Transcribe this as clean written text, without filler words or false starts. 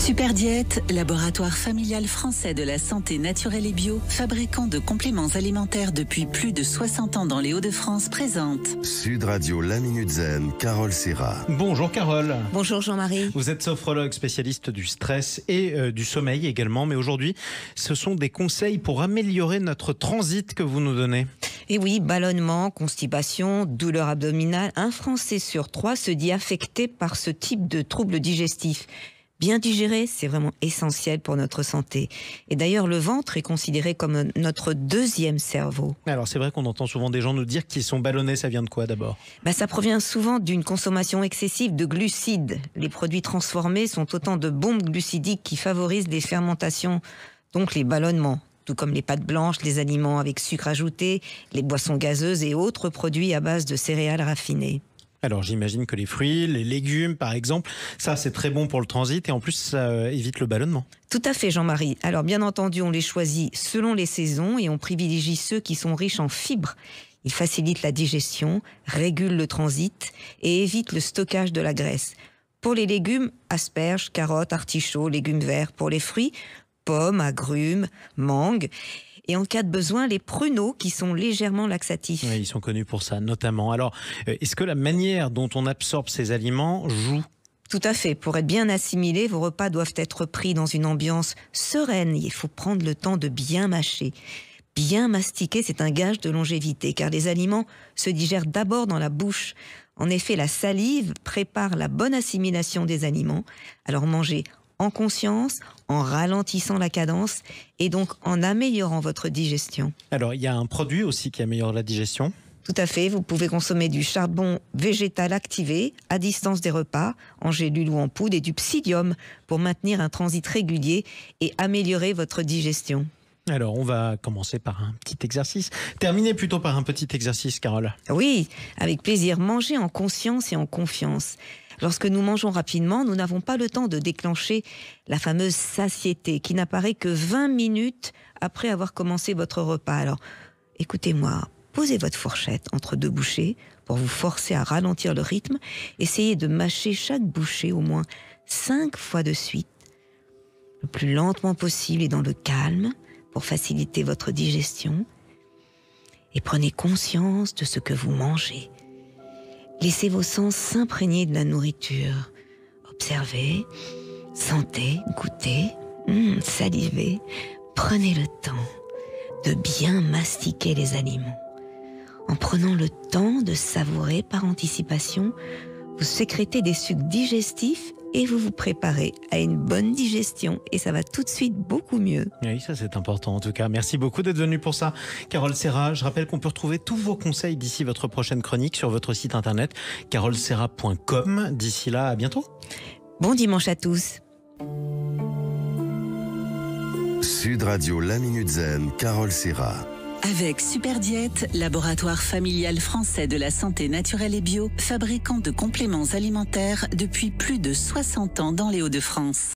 Super Diète, laboratoire familial français de la santé naturelle et bio, fabricant de compléments alimentaires depuis plus de 60 ans dans les Hauts-de-France, présente Sud Radio La Minute Zen, Carole Serra. Bonjour Carole. Bonjour Jean-Marie. Vous êtes sophrologue spécialiste du stress et du sommeil également, mais aujourd'hui, ce sont des conseils pour améliorer notre transit que vous nous donnez. Et oui, ballonnement, constipation, douleur abdominale, un Français sur 3 se dit affecté par ce type de troubles digestifs. Bien digérer, c'est vraiment essentiel pour notre santé. Et d'ailleurs, le ventre est considéré comme notre deuxième cerveau. Alors c'est vrai qu'on entend souvent des gens nous dire qu'ils sont ballonnés, ça vient de quoi d'abord ? Ça provient souvent d'une consommation excessive de glucides. Les produits transformés sont autant de bombes glucidiques qui favorisent les fermentations, donc les ballonnements. Tout comme les pâtes blanches, les aliments avec sucre ajouté, les boissons gazeuses et autres produits à base de céréales raffinées. Alors j'imagine que les fruits, les légumes par exemple, ça c'est très bon pour le transit et en plus ça évite le ballonnement. Tout à fait Jean-Marie. Alors bien entendu on les choisit selon les saisons et on privilégie ceux qui sont riches en fibres. Ils facilitent la digestion, régulent le transit et évitent le stockage de la graisse. Pour les légumes, asperges, carottes, artichauts, légumes verts. Pour les fruits, pommes, agrumes, mangues. Et en cas de besoin, les pruneaux qui sont légèrement laxatifs. Oui, ils sont connus pour ça notamment. Alors, est-ce que la manière dont on absorbe ces aliments joue ? Tout à fait. Pour être bien assimilés, vos repas doivent être pris dans une ambiance sereine. Il faut prendre le temps de bien mâcher. Bien mastiquer, c'est un gage de longévité, car les aliments se digèrent d'abord dans la bouche. En effet, la salive prépare la bonne assimilation des aliments. Alors mangez en conscience, en ralentissant la cadence et donc en améliorant votre digestion. Alors, il y a un produit aussi qui améliore la digestion. Tout à fait, vous pouvez consommer du charbon végétal activé à distance des repas, en gélule ou en poudre, et du psyllium pour maintenir un transit régulier et améliorer votre digestion. Alors, on va commencer par un petit exercice. Terminer plutôt par un petit exercice, Carole. Oui, avec plaisir. Mangez en conscience et en confiance. Lorsque nous mangeons rapidement, nous n'avons pas le temps de déclencher la fameuse satiété qui n'apparaît que 20 minutes après avoir commencé votre repas. Alors, écoutez-moi, posez votre fourchette entre 2 bouchées pour vous forcer à ralentir le rythme. Essayez de mâcher chaque bouchée au moins 5 fois de suite, le plus lentement possible et dans le calme pour faciliter votre digestion. Et prenez conscience de ce que vous mangez. Laissez vos sens s'imprégner de la nourriture. Observez, sentez, goûtez, salivez. Prenez le temps de bien mastiquer les aliments. En prenant le temps de savourer par anticipation, vous sécrétez des sucs digestifs et vous vous préparez à une bonne digestion et ça va tout de suite beaucoup mieux. Oui, ça c'est important en tout cas. Merci beaucoup d'être venu pour ça. Carole Serra, je rappelle qu'on peut retrouver tous vos conseils d'ici votre prochaine chronique sur votre site internet caroleserra.com. D'ici là, à bientôt. Bon dimanche à tous. Sud Radio La Minute Zen, Carole Serra. avec Super Diète, laboratoire familial français de la santé naturelle et bio, fabricant de compléments alimentaires depuis plus de 60 ans dans les Hauts-de-France.